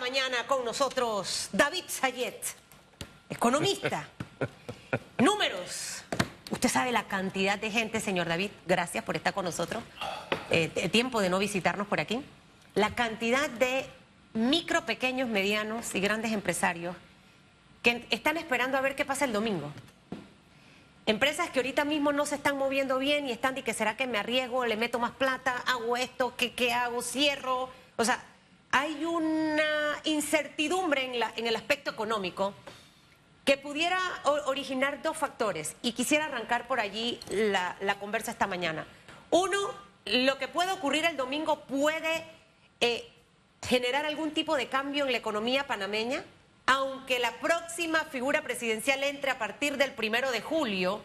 mañana con nosotros David Sayet, economista. Números. Usted sabe la cantidad de gente, señor David, gracias por estar con nosotros. Tiempo de no visitarnos por aquí. La cantidad de micro, pequeños, medianos y grandes empresarios que están esperando a ver qué pasa el domingo. Empresas que ahorita mismo no se están moviendo bien y están de que será que me arriesgo, le meto más plata, hago esto, ¿qué hago? Cierro. O sea, hay una incertidumbre en el aspecto económico que pudiera originar dos factores, y quisiera arrancar por allí la conversa esta mañana. Uno, lo que puede ocurrir el domingo puede generar algún tipo de cambio en la economía panameña, aunque la próxima figura presidencial entre a partir del 1 de julio,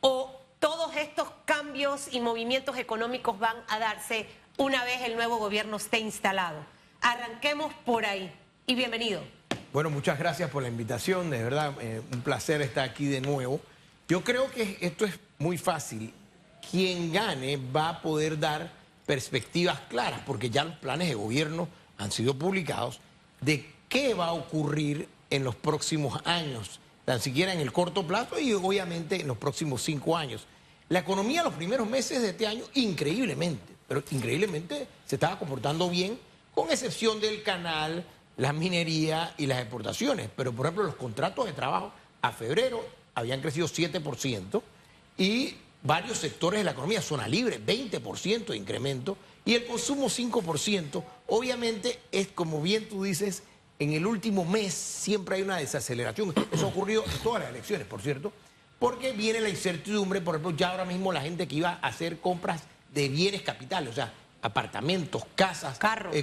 o todos estos cambios y movimientos económicos van a darse una vez el nuevo gobierno esté instalado. Arranquemos por ahí. Y bienvenido. Bueno, muchas gracias por la invitación, de verdad, un placer estar aquí de nuevo. Yo creo que esto es muy fácil. Quien gane va a poder dar perspectivas claras, porque ya los planes de gobierno han sido publicados, de qué va a ocurrir en los próximos años, tan siquiera en el corto plazo y obviamente en los próximos 5 años. La economía los primeros meses de este año, increíblemente, pero increíblemente se estaba comportando bien, con excepción del canal, la minería y las exportaciones. Pero, por ejemplo, los contratos de trabajo a febrero habían crecido 7% y varios sectores de la economía, zona libre, 20% de incremento, y el consumo 5%. Obviamente es, como bien tú dices, en el último mes siempre hay una desaceleración. Eso ha ocurrido en todas las elecciones, por cierto, porque viene la incertidumbre. Por ejemplo, ya ahora mismo la gente que iba a hacer compras de bienes capitales, o sea, apartamentos, casas, carros,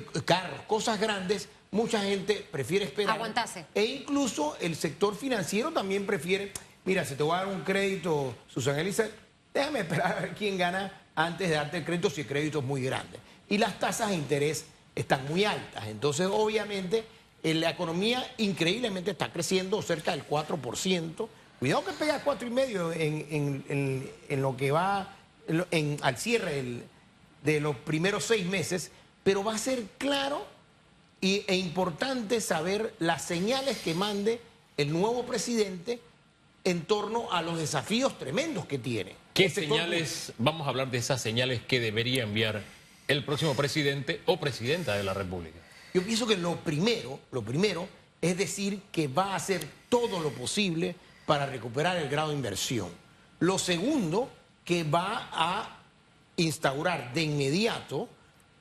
cosas grandes, mucha gente prefiere esperar. Aguantarse. E incluso el sector financiero también prefiere, mira, si te voy a dar un crédito, Susana Elisa, déjame esperar a ver quién gana antes de darte el crédito si el crédito es muy grande. Y las tasas de interés están muy altas. Entonces, obviamente, la economía increíblemente está creciendo cerca del 4%. Cuidado que pega 4,5% en lo que va al cierre de los primeros 6 meses, pero va a ser claro e importante saber las señales que mande el nuevo presidente en torno a los desafíos tremendos que tiene. ¿Qué señales, vamos a hablar de esas señales que debería enviar el próximo presidente o presidenta de la República? Yo pienso que lo primero es decir que va a hacer todo lo posible para recuperar el grado de inversión. Lo segundo, que va a instaurar de inmediato,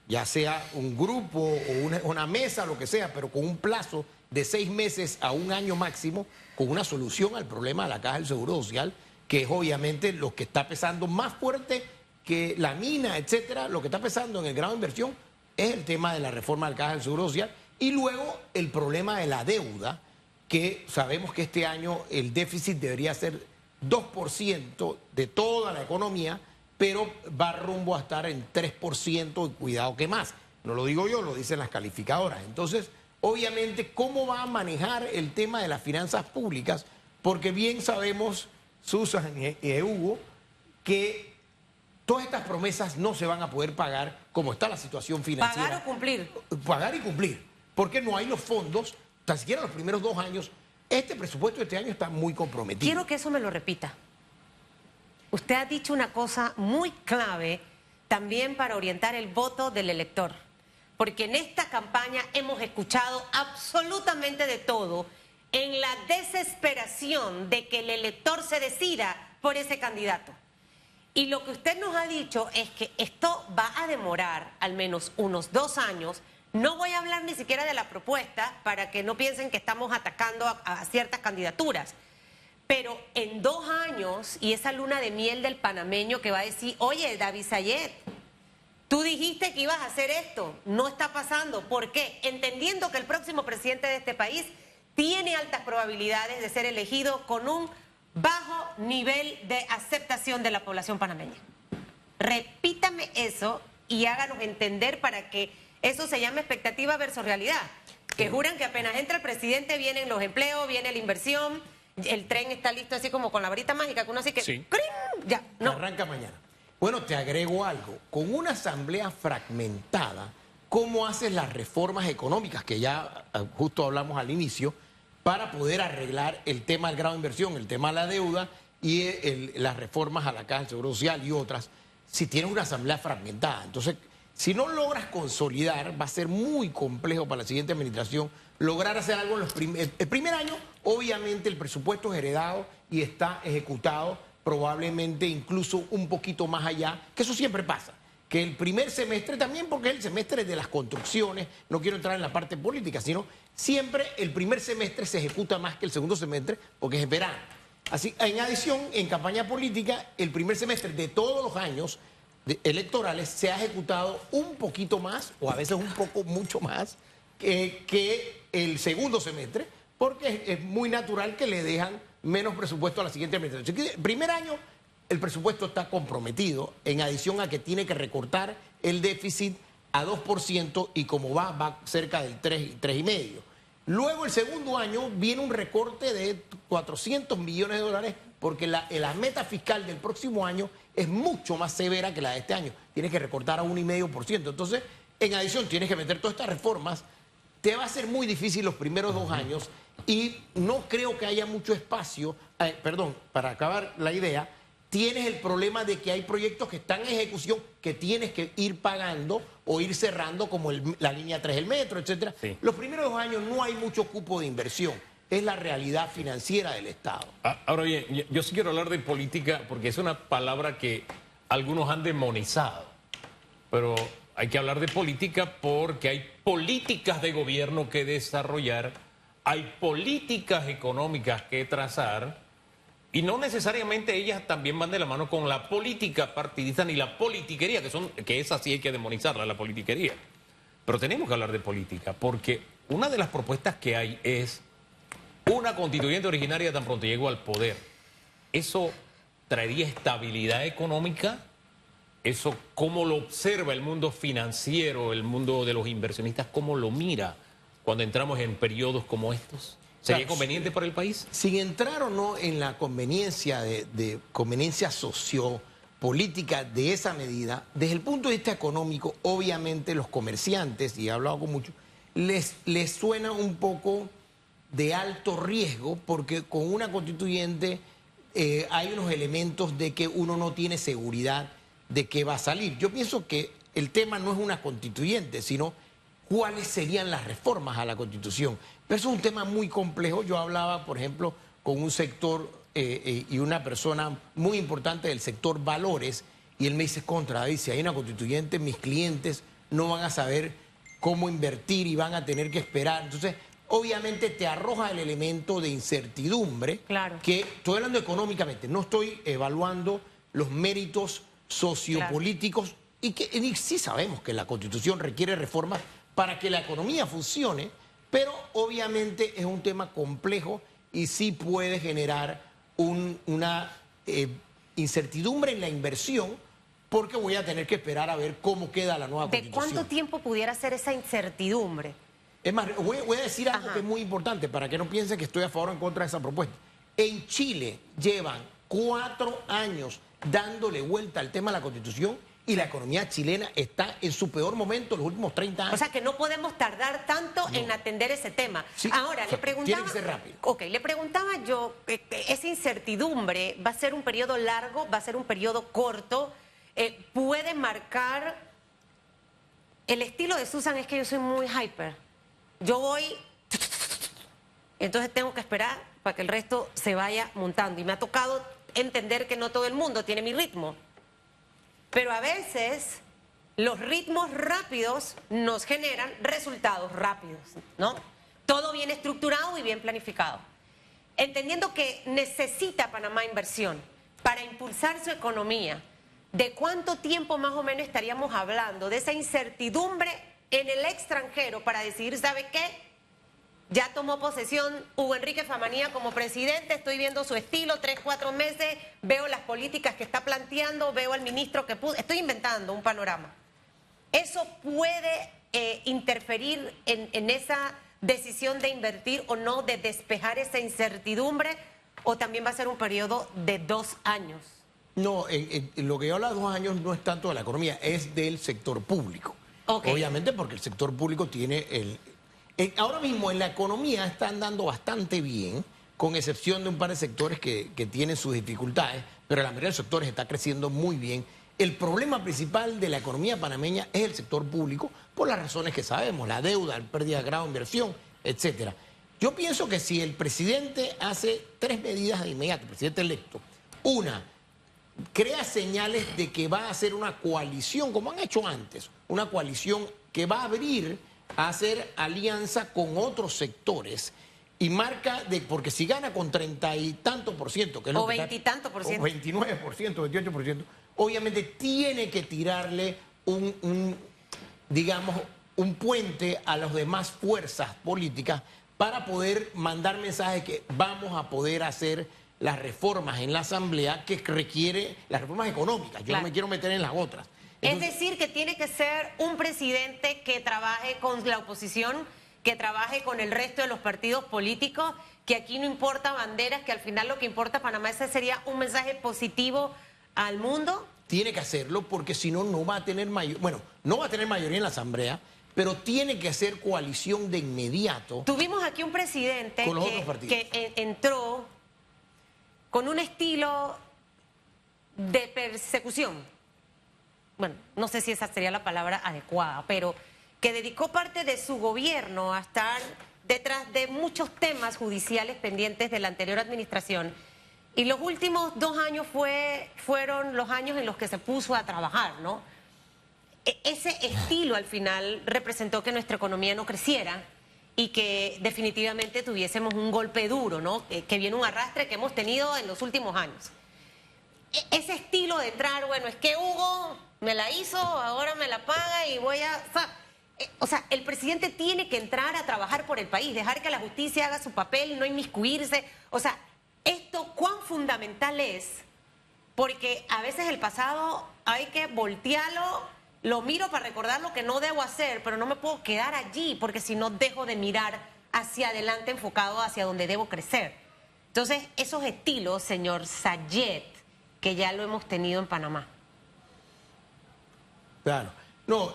ya sea un grupo o una mesa, lo que sea, pero con un plazo de 6 meses a 1 año máximo, con una solución al problema de la Caja del Seguro Social, que es obviamente lo que está pesando más fuerte que la mina, etcétera. Lo que está pesando en el grado de inversión es el tema de la reforma de la Caja del Seguro Social, y luego el problema de la deuda, que sabemos que este año el déficit debería ser 2% de toda la economía, pero va rumbo a estar en 3%, y cuidado que más. No lo digo yo, lo dicen las calificadoras. Entonces, obviamente, ¿cómo va a manejar el tema de las finanzas públicas? Porque bien sabemos, Susan y Hugo, que todas estas promesas no se van a poder pagar como está la situación financiera. ¿Pagar o cumplir? Pagar y cumplir, porque no hay los fondos, tan siquiera los primeros 2 años. Este presupuesto de este año está muy comprometido. Quiero que eso me lo repita. Usted ha dicho una cosa muy clave también para orientar el voto del elector, porque en esta campaña hemos escuchado absolutamente de todo, en la desesperación de que el elector se decida por ese candidato. Y lo que usted nos ha dicho es que esto va a demorar al menos unos 2 años. No voy a hablar ni siquiera de la propuesta para que no piensen que estamos atacando a ciertas candidaturas. Pero en 2 años, y esa luna de miel del panameño que va a decir, oye, David Sayet, tú dijiste que ibas a hacer esto, no está pasando. ¿Por qué? Entendiendo que el próximo presidente de este país tiene altas probabilidades de ser elegido con un bajo nivel de aceptación de la población panameña. Repítame eso y háganos entender para que eso se llame expectativa versus realidad. Que juran que apenas entra el presidente vienen los empleos, viene la inversión, el tren está listo así como con la varita mágica, que uno así que... Sí. ¡cring! Ya, no. Arranca mañana. Bueno, te agrego algo. Con una asamblea fragmentada, cómo haces las reformas económicas, que ya justo hablamos al inicio, para poder arreglar el tema del grado de inversión, el tema de la deuda y las reformas a la Caja del Seguro Social y otras, si tienes una asamblea fragmentada. Entonces, si no logras consolidar, va a ser muy complejo para la siguiente administración lograr hacer algo en el primer año. Obviamente el presupuesto es heredado y está ejecutado, probablemente incluso un poquito más allá, que eso siempre pasa. Que el primer semestre también, porque es el semestre de las construcciones, no quiero entrar en la parte política, sino siempre el primer semestre se ejecuta más que el segundo semestre, porque es verano. Así, en adición, en campaña política, el primer semestre de todos los años electorales se ha ejecutado un poquito más, o a veces un poco mucho más, que el segundo semestre, porque es muy natural que le dejan menos presupuesto a la siguiente administración. El primer año el presupuesto está comprometido, en adición a que tiene que recortar el déficit a 2% y como va cerca del 3,5%. Luego el segundo año viene un recorte de 400 millones de dólares porque la meta fiscal del próximo año es mucho más severa que la de este año. Tienes que recortar a 1,5%. Entonces, en adición, tienes que meter todas estas reformas. Te va a ser muy difícil los primeros 2 años y no creo que haya mucho espacio. Para acabar la idea, tienes el problema de que hay proyectos que están en ejecución que tienes que ir pagando o ir cerrando, como la línea 3 del metro, etcétera. Sí. Los primeros 2 años no hay mucho cupo de inversión. Es la realidad financiera del Estado. Ahora bien, yo sí quiero hablar de política porque es una palabra que algunos han demonizado, pero hay que hablar de política porque hay políticas de gobierno que desarrollar, hay políticas económicas que trazar y no necesariamente ellas también van de la mano con la política partidista ni la politiquería, que esa sí hay que demonizarla, la politiquería. Pero tenemos que hablar de política porque una de las propuestas que hay es una constituyente originaria tan pronto llegó al poder. ¿Eso traería estabilidad económica? ¿Eso cómo lo observa el mundo financiero, el mundo de los inversionistas? ¿Cómo lo mira cuando entramos en periodos como estos? ¿Sería conveniente para el país? Sin entrar o no en la conveniencia de conveniencia sociopolítica de esa medida, desde el punto de vista económico, obviamente los comerciantes, y he hablado con muchos, les suena un poco de alto riesgo porque con una constituyente hay unos elementos de que uno no tiene seguridad de que va a salir. Yo pienso que el tema no es una constituyente, sino cuáles serían las reformas a la Constitución. Pero eso es un tema muy complejo. Yo hablaba, por ejemplo, con un sector y una persona muy importante del sector valores, y él me dice, David, si hay una constituyente, mis clientes no van a saber cómo invertir y van a tener que esperar. Entonces, obviamente te arroja el elemento de incertidumbre, claro, que estoy hablando económicamente, no estoy evaluando los méritos sociopolíticos, claro, y sí sabemos que la Constitución requiere reformas para que la economía funcione, pero obviamente es un tema complejo y sí puede generar una incertidumbre en la inversión, porque voy a tener que esperar a ver cómo queda la nueva Constitución. ¿De cuánto tiempo pudiera ser esa incertidumbre? Es más, voy a decir algo que es muy importante para que no piensen que estoy a favor o en contra de esa propuesta. En Chile llevan 4 años dándole vuelta al tema de la Constitución y la economía chilena está en su peor momento en los últimos 30 años. O sea que no podemos tardar tanto en atender ese tema. Sí, ahora, le preguntaba... Tiene que ser rápido. Ok, le preguntaba yo, esa incertidumbre, ¿va a ser un periodo largo? ¿Va a ser un periodo corto? ¿Puede marcar... El estilo de Susan es que yo soy muy hyper. Yo voy... Entonces tengo que esperar para que el resto se vaya montando. Y me ha tocado entender que no todo el mundo tiene mi ritmo. Pero a veces los ritmos rápidos nos generan resultados rápidos, ¿no? Todo bien estructurado y bien planificado. Entendiendo que necesita Panamá inversión para impulsar su economía, ¿de cuánto tiempo más o menos estaríamos hablando de esa incertidumbre en el extranjero para decidir, ¿sabe qué? Ya tomó posesión Hugo Enrique Famanía como presidente, estoy viendo su estilo, 3, 4 meses, veo las políticas que está planteando, veo al ministro que puso, estoy inventando un panorama. ¿Eso puede interferir en esa decisión de invertir o no, de despejar esa incertidumbre, o también va a ser un periodo de 2 años? No, lo que yo hablo de 2 años no es tanto de la economía, es del sector público. Ok. Obviamente porque el sector público tiene ahora mismo en la economía está andando bastante bien, con excepción de un par de sectores que tienen sus dificultades, pero la mayoría de los sectores está creciendo muy bien. El problema principal de la economía panameña es el sector público, por las razones que sabemos, la deuda, la pérdida de grado de inversión, etcétera. Yo pienso que si el presidente hace 3 medidas de inmediato, el presidente electo, una, crea señales de que va a hacer una coalición, como han hecho antes, una coalición que va a abrir a hacer alianza con otros sectores y marca porque si gana con 30 y tanto por ciento, que es lo O que 20 y tanto por ciento. o 29%, 28%, obviamente tiene que tirarle digamos, un puente a las demás fuerzas políticas para poder mandar mensajes que vamos a poder hacer las reformas en la Asamblea que requiere, las reformas económicas. Yo Claro. no me quiero meter en las otras. Es decir, que tiene que ser un presidente que trabaje con la oposición, que trabaje con el resto de los partidos políticos, que aquí no importa banderas, que al final lo que importa a Panamá ese sería un mensaje positivo al mundo. Tiene que hacerlo porque si no, no va a tener no va a tener mayoría en la Asamblea, pero tiene que hacer coalición de inmediato. Tuvimos aquí un presidente Con los otros partidos. que entró con un estilo de persecución. Bueno, no sé si esa sería la palabra adecuada, pero que dedicó parte de su gobierno a estar detrás de muchos temas judiciales pendientes de la anterior administración. Y los últimos 2 años fueron los años en los que se puso a trabajar, ¿no? Ese estilo al final representó que nuestra economía no creciera y que definitivamente tuviésemos un golpe duro, ¿no? Que viene un arrastre que hemos tenido en los últimos años. Ese estilo de entrar, bueno, es que Hugo me la hizo, ahora me la paga y voy a... O sea, el presidente tiene que entrar a trabajar por el país, dejar que la justicia haga su papel, no inmiscuirse. O sea, esto cuán fundamental es, porque a veces el pasado hay que voltearlo, lo miro para recordar lo que no debo hacer, pero no me puedo quedar allí, porque si no dejo de mirar hacia adelante enfocado hacia donde debo crecer. Entonces, esos estilos, señor Sayet, que ya lo hemos tenido en Panamá. Claro. No,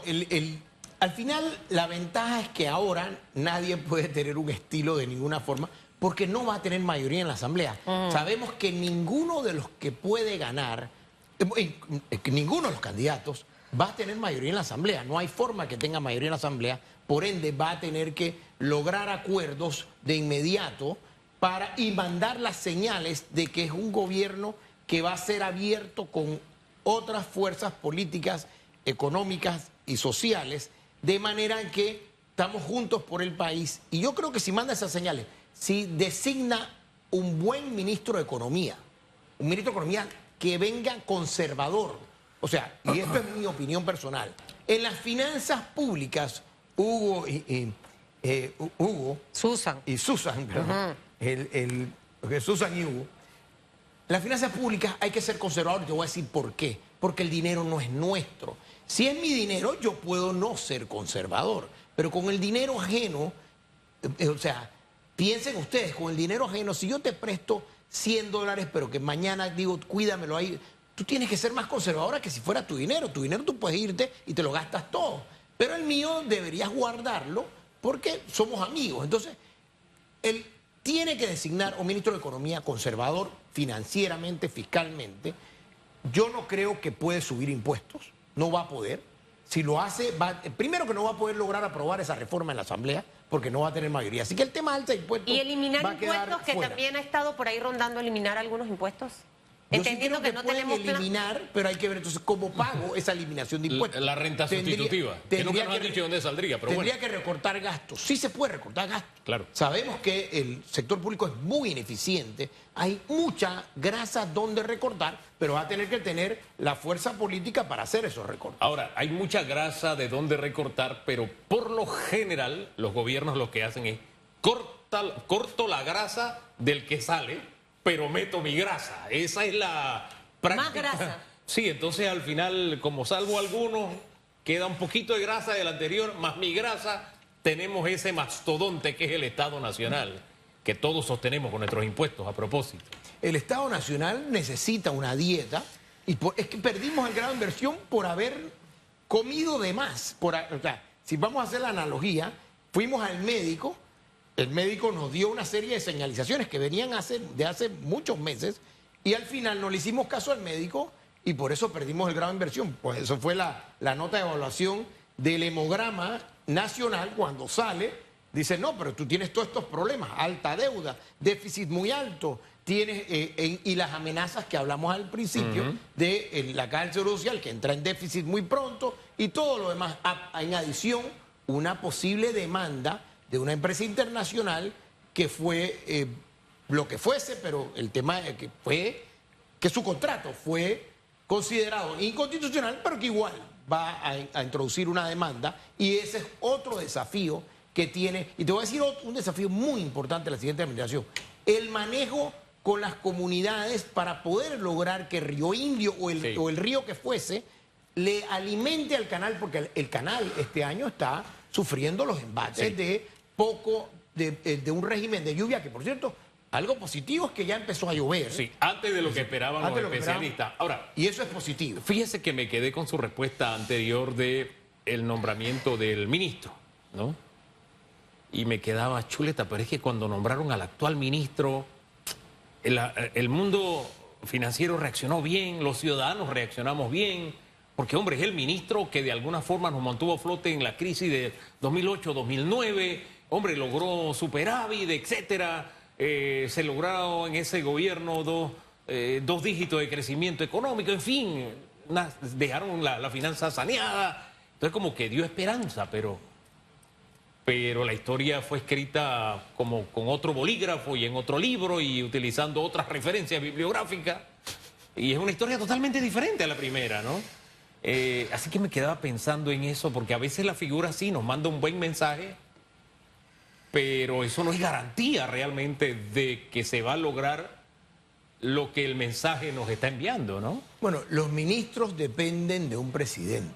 al final la ventaja es que ahora nadie puede tener un estilo de ninguna forma porque no va a tener mayoría en la Asamblea. Sabemos que ninguno de los que puede ganar, ninguno de los candidatos va a tener mayoría en la Asamblea. No hay forma que tenga mayoría en la Asamblea, por ende va a tener que lograr acuerdos de inmediato y mandar las señales de que es un gobierno que va a ser abierto con otras fuerzas políticas, económicas y sociales, de manera en que estamos juntos por el país. Y yo creo que si manda esas señales, si designa un buen ministro de Economía, un ministro de Economía que venga conservador, o sea, y esto es mi opinión personal, en las finanzas públicas, Hugo Susan. y Susan, perdón, Susan y Hugo, las finanzas públicas hay que ser conservador, te voy a decir por qué. Porque el dinero no es nuestro. Si es mi dinero, yo puedo no ser conservador. Pero con el dinero ajeno, o sea, piensen ustedes, con el dinero ajeno, si yo te presto $100, pero que mañana digo, cuídamelo ahí, tú tienes que ser más conservadora que si fuera tu dinero. Tu dinero tú puedes irte y te lo gastas todo. Pero el mío deberías guardarlo porque somos amigos. Entonces, él tiene que designar un ministro de Economía conservador financieramente, fiscalmente. Yo no creo que puede subir impuestos, no va a poder. Si lo hace, primero que no va a poder lograr aprobar esa reforma en la Asamblea porque no va a tener mayoría. Así que el tema alto de impuestos Y eliminar va a quedar impuestos, que fuera. también ha estado por ahí rondando eliminar algunos impuestos. Yo sí Entendiendo creo que no pueden tenemos plan. eliminar, pero hay que ver entonces cómo pago esa eliminación de impuestos. La renta sustitutiva, que nunca nos han dicho dónde saldría, pero tendría bueno. que recortar gastos. Sí se puede recortar gastos. Claro. Sabemos que el sector público es muy ineficiente, hay mucha grasa donde recortar, pero va a tener que tener la fuerza política para hacer esos recortes. Ahora, hay mucha grasa de dónde recortar, pero por lo general los gobiernos lo que hacen es corto la grasa del que sale, pero meto mi grasa. Esa es la práctica. Más grasa. Sí, entonces al final, como salvo algunos, queda un poquito de grasa del anterior, más mi grasa, tenemos ese mastodonte que es el Estado Nacional, que todos sostenemos con nuestros impuestos a propósito. El Estado Nacional necesita una dieta y es que perdimos el grado de inversión por haber comido de más. O sea, si vamos a hacer la analogía, fuimos al médico, el médico nos dio una serie de señalizaciones que venían de hace muchos meses y al final no le hicimos caso al médico y por eso perdimos el grado de inversión. Pues eso fue la nota de evaluación del hemograma nacional cuando sale. Dice, no, pero tú tienes todos estos problemas, alta deuda, déficit muy alto, tienes y las amenazas que hablamos al principio de la Caja del Seguro Social, que entra en déficit muy pronto, y todo lo demás. En adición, una posible demanda de una empresa internacional que fue lo que fuese, pero el tema que fue que su contrato fue considerado inconstitucional, pero que igual va a introducir una demanda, y ese es otro desafío que tiene, y te voy a decir un desafío muy importante de la siguiente administración, el manejo con las comunidades para poder lograr que Río Indio o el río que fuese le alimente al canal, porque el canal este año está sufriendo los embates de un régimen de lluvia que, por cierto, algo positivo es que ya empezó a llover. Sí, antes de lo que esperaban los especialistas. Ahora, y eso es positivo. Fíjese que me quedé con su respuesta anterior de el nombramiento del ministro, ¿no? Y me quedaba chuleta, pero es que cuando nombraron al actual ministro, el mundo financiero reaccionó bien, los ciudadanos reaccionamos bien, porque, hombre, es el ministro que de alguna forma nos mantuvo a flote en la crisis de 2008-2009, hombre, logró superávit, etcétera, se lograron en ese gobierno dos dígitos de crecimiento económico, en fin, dejaron la finanza saneada, entonces como que dio esperanza, pero la historia fue escrita como con otro bolígrafo y en otro libro y utilizando otras referencias bibliográficas. Y es una historia totalmente diferente a la primera, ¿no? Así que me quedaba pensando en eso, porque a veces la figura sí nos manda un buen mensaje, pero eso no es garantía realmente de que se va a lograr lo que el mensaje nos está enviando, ¿no? Bueno, los ministros dependen de un presidente.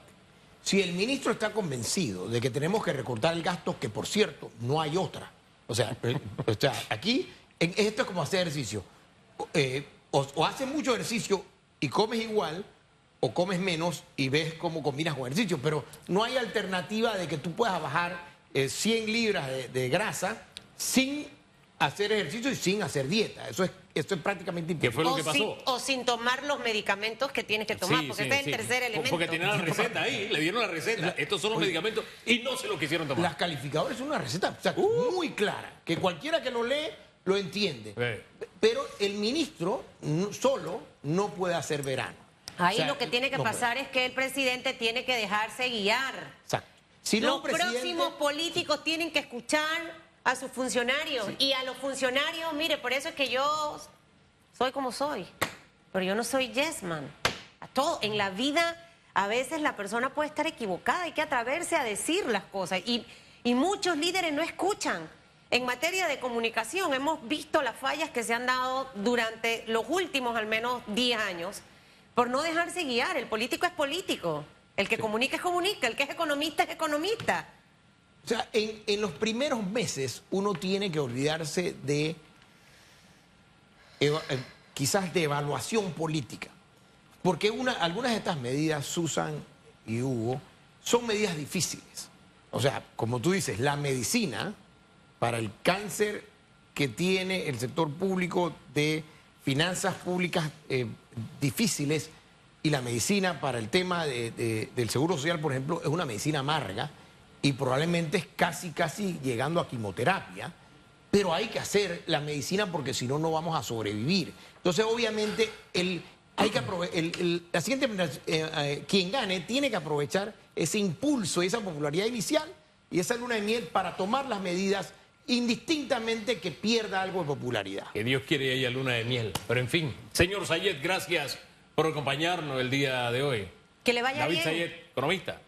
Si el ministro está convencido de que tenemos que recortar el gasto, que por cierto, no hay otra. O sea aquí esto es como hacer ejercicio. O haces mucho ejercicio y comes igual, o comes menos y ves cómo combinas con ejercicio. Pero no hay alternativa de que tú puedas bajar 100 libras de grasa sin hacer ejercicio y sin hacer dieta. Eso es prácticamente imposible. ¿Qué fue lo que pasó? O sin tomar los medicamentos que tienes que tomar, porque este es el tercer elemento. Porque tienen la receta ahí, le dieron la receta. Estos son los medicamentos y no se lo quisieron tomar. Las calificadoras son una receta muy clara, que cualquiera que lo lee lo entiende. Pero el ministro solo no puede hacer verano. Ahí lo que tiene que pasar es que el presidente tiene que dejarse guiar. Exacto. Si los próximos políticos tienen que escuchar a sus funcionarios y a los funcionarios, mire, por eso es que yo soy como soy, pero yo no soy yes man. En la vida a veces la persona puede estar equivocada, hay que atreverse a decir las cosas y muchos líderes no escuchan. En materia de comunicación hemos visto las fallas que se han dado durante los últimos al menos 10 años por no dejarse guiar. El político es político, el que comunica es comunica, el que es economista. O sea, en los primeros meses uno tiene que olvidarse de quizás de evaluación política. Porque algunas de estas medidas, Susan y Hugo, son medidas difíciles. O sea, como tú dices, la medicina para el cáncer que tiene el sector público de finanzas públicas difíciles y la medicina para el tema del seguro social, por ejemplo, es una medicina amarga y probablemente es casi llegando a quimioterapia, pero hay que hacer la medicina porque si no, no vamos a sobrevivir. Entonces, obviamente, la siguiente quien gane tiene que aprovechar ese impulso, esa popularidad inicial y esa luna de miel para tomar las medidas indistintamente que pierda algo de popularidad. Que Dios quiere haya luna de miel. Pero en fin, señor Sayed, gracias por acompañarnos el día de hoy. Que le vaya bien. David Sayed, economista.